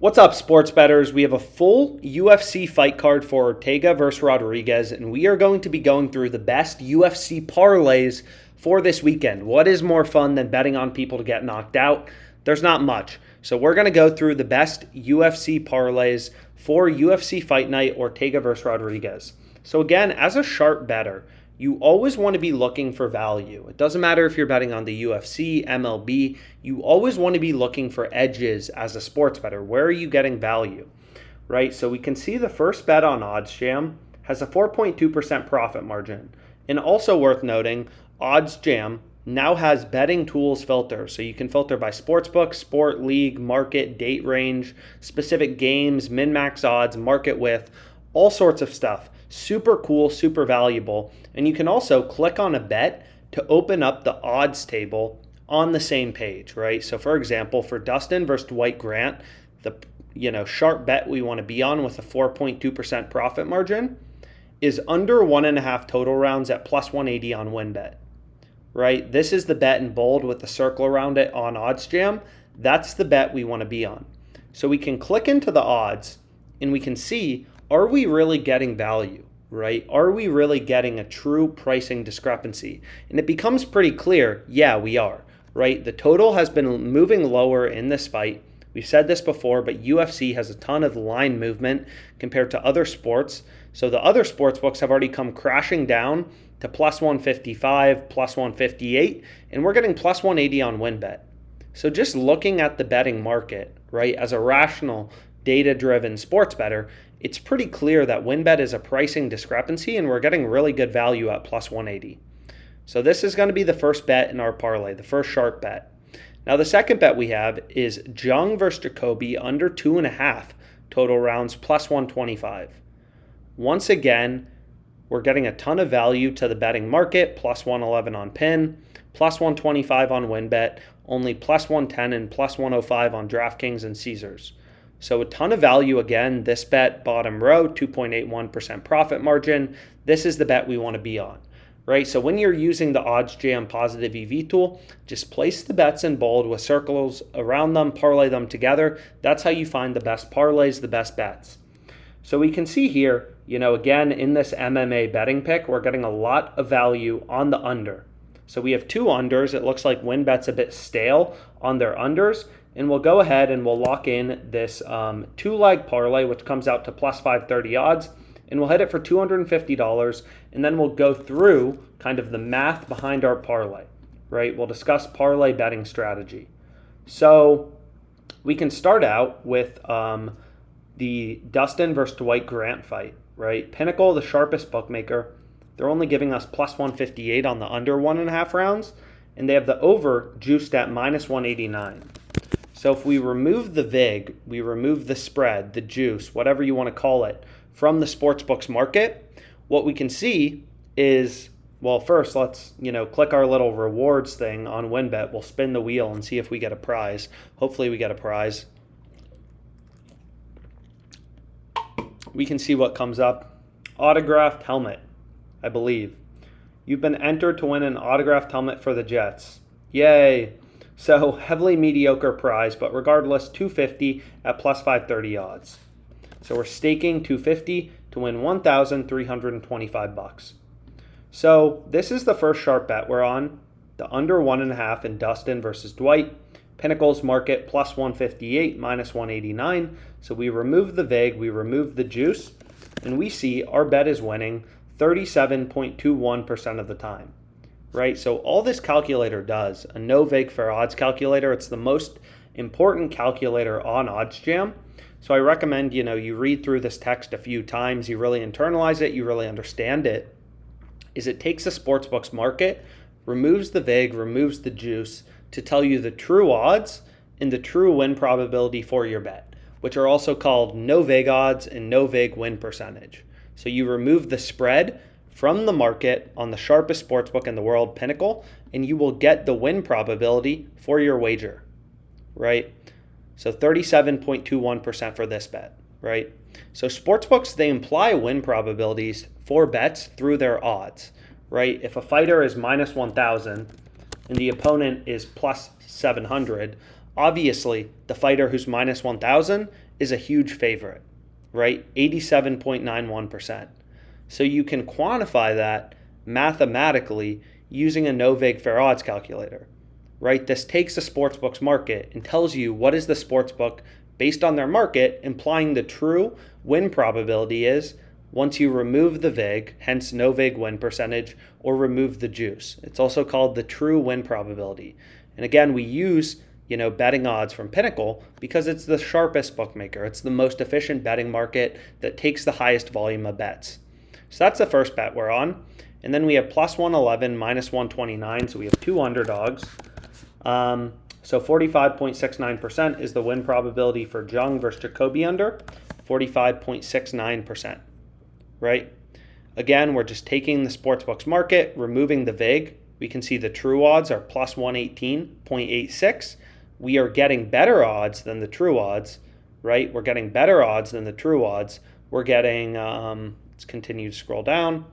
What's up, sports bettors? We have a full UFC fight card for Ortega versus Rodriguez, and we are going to be going through the best UFC parlays for this weekend. What is more fun than betting on people to get knocked out? There's not much. So we're going to go through the best UFC parlays for UFC Fight Night, Ortega versus Rodriguez. So again, as a sharp bettor, you always want to be looking for value. It doesn't matter if you're betting on the UFC, MLB, you always want to be looking for edges as a sports bettor. Where are you getting value, right? So we can see the first bet on OddsJam has a 4.2% profit margin. And also worth noting, OddsJam now has betting tools filter. So you can filter by sportsbook, sport, league, market, date range, specific games, min-max odds, market width, all sorts of stuff. Super cool, super valuable. And you can also click on a bet to open up the odds table on the same page, right? So for example, for Dustin versus Dwight Grant, the sharp bet we want to be on with a 4.2% profit margin is under 1.5 total rounds at plus 180 on WynnBet, right? This is the bet in bold with the circle around it on OddsJam. That's the bet we want to be on. So we can click into the odds and we can see, are we really getting value, right? Are we really getting a true pricing discrepancy? And it becomes pretty clear, yeah, we are, right? The total has been moving lower in this fight. We've said this before, but UFC has a ton of line movement compared to other sports. So the other sports books have already come crashing down to plus 155, plus 158, and we're getting plus 180 on WynnBet. So just looking at the betting market, right, as a rational, data-driven sports bettor, it's pretty clear that WynnBet is a pricing discrepancy and we're getting really good value at plus 180. So this is going to be the first bet in our parlay, the first sharp bet. Now the second bet we have is Jung versus Jacoby under 2.5 total rounds plus 125. Once again, we're getting a ton of value to the betting market, plus 111 on Pin, plus 125 on WynnBet, only plus 110 and plus 105 on DraftKings and Caesars. So a ton of value again. This bet, bottom row, 2.81% profit margin. This is the bet we want to be on, right? So when you're using the OddsJam positive EV tool, just place the bets in bold with circles around them, parlay them together. That's how you find the best parlays, the best bets. So we can see here, again, in this MMA betting pick, we're getting a lot of value on the under. So we have two unders. It looks like WynnBet's a bit stale on their unders. And we'll go ahead and we'll lock in this two-leg parlay, which comes out to plus 530 odds. And we'll hit it for $250. And then we'll go through kind of the math behind our parlay, right? We'll discuss parlay betting strategy. So we can start out with the Dustin versus Dwight Grant fight, right? Pinnacle, the sharpest bookmaker. They're only giving us plus 158 on the under 1.5 rounds. And they have the over juiced at minus 189. So if we remove the VIG, we remove the spread, the juice, whatever you want to call it, from the sportsbooks market, what we can see is, well, first let's, click our little rewards thing on WynnBet. We'll spin the wheel and see if we get a prize. Hopefully we get a prize. We can see what comes up. Autographed helmet, I believe. You've been entered to win an autographed helmet for the Jets. Yay! So heavily mediocre prize, but regardless, $250 at plus 530 odds. So we're staking $250 to win $1,325. So this is the first sharp bet we're on. The under 1.5 in Dustin versus Dwight. Pinnacle's market plus 158, minus 189. So we remove the VIG, we remove the juice, and we see our bet is winning 37.21% of the time. Right, so all this calculator does, a no vig for odds calculator, it's the most important calculator on OddsJam. So I recommend, you read through this text a few times, you really internalize it, you really understand it, is it takes the sportsbooks market, removes the vig, removes the juice to tell you the true odds and the true win probability for your bet, which are also called no vig odds and no vig win percentage. So you remove the spread from the market on the sharpest sportsbook in the world, Pinnacle, and you will get the win probability for your wager, right? So 37.21% for this bet, right? So sportsbooks, they imply win probabilities for bets through their odds, right? If a fighter is minus 1,000 and the opponent is plus 700, Obviously, the fighter who's minus 1,000 is a huge favorite, right? 87.91%. So you can quantify that mathematically using a no vig fair odds calculator, right? This takes the sportsbook's market and tells you what is the sportsbook based on their market, implying the true win probability is once you remove the vig, hence no vig win percentage, or remove the juice. It's also called the true win probability. And again, we use betting odds from Pinnacle because it's the sharpest bookmaker. It's the most efficient betting market that takes the highest volume of bets. So that's the first bet we're on. And then we have plus 111, minus 129. So we have two underdogs. So 45.69% is the win probability for Jung versus Jacoby under. 45.69%, right? Again, we're just taking the sportsbook's market, removing the vig. We can see the true odds are plus 118.86. We are getting better odds than the true odds, right? We're getting better odds than the true odds. We're getting, let's continue to scroll down.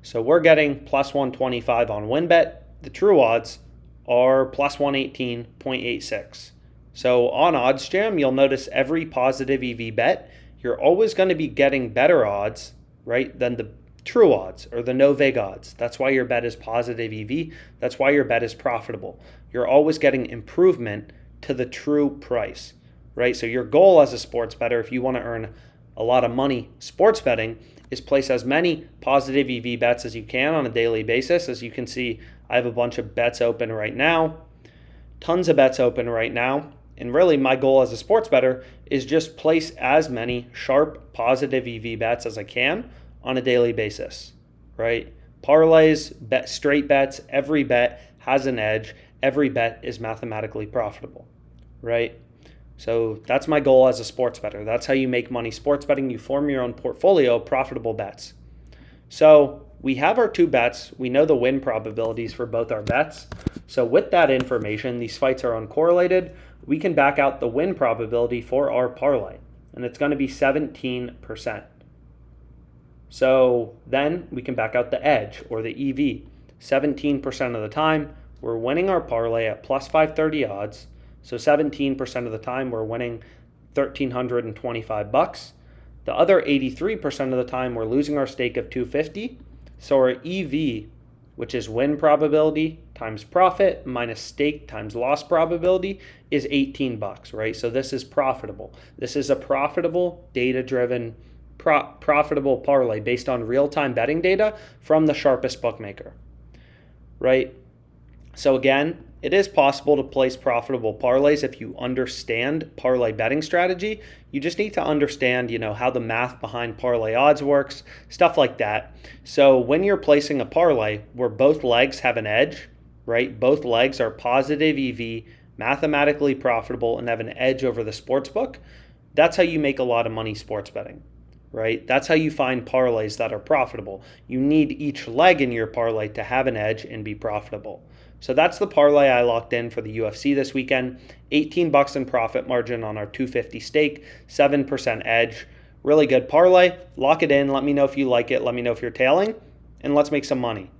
So we're getting plus 125 on WynnBet. The true odds are plus 118.86. So on OddsJam, you'll notice every positive EV bet, you're always going to be getting better odds, right, than the true odds or the no vig odds. That's why your bet is positive EV. That's why your bet is profitable. You're always getting improvement to the true price, right? So your goal as a sports bettor, if you want to earn a lot of money sports betting, is place as many positive EV bets as you can on a daily basis. As you can see, I have a bunch of bets open right now, tons of bets open right now. And really my goal as a sports bettor is just place as many sharp positive EV bets as I can on a daily basis, right? Parlays, straight bets, every bet has an edge. Every bet is mathematically profitable, right? So that's my goal as a sports bettor. That's how you make money sports betting. You form your own portfolio of profitable bets. So we have our two bets. We know the win probabilities for both our bets. So with that information, these fights are uncorrelated. We can back out the win probability for our parlay, and it's going to be 17%. So then we can back out the edge or the EV. 17% of the time, we're winning our parlay at plus 530 odds. So 17% of the time, we're winning $1,325. The other 83% of the time, we're losing our stake of $250. So our EV, which is win probability times profit minus stake times loss probability, is $18, right? So this is profitable. This is a profitable, data-driven, profitable parlay based on real-time betting data from the sharpest bookmaker, right? So again, it is possible to place profitable parlays if you understand parlay betting strategy. You just need to understand, how the math behind parlay odds works, stuff like that. So when you're placing a parlay where both legs have an edge, right? Both legs are positive EV, mathematically profitable, and have an edge over the sportsbook. That's how you make a lot of money sports betting, right? That's how you find parlays that are profitable. You need each leg in your parlay to have an edge and be profitable. So that's the parlay I locked in for the UFC this weekend. $18 in profit margin on our $250 stake, 7% edge. Really good parlay. Lock it in. Let me know if you like it. Let me know if you're tailing, and let's make some money.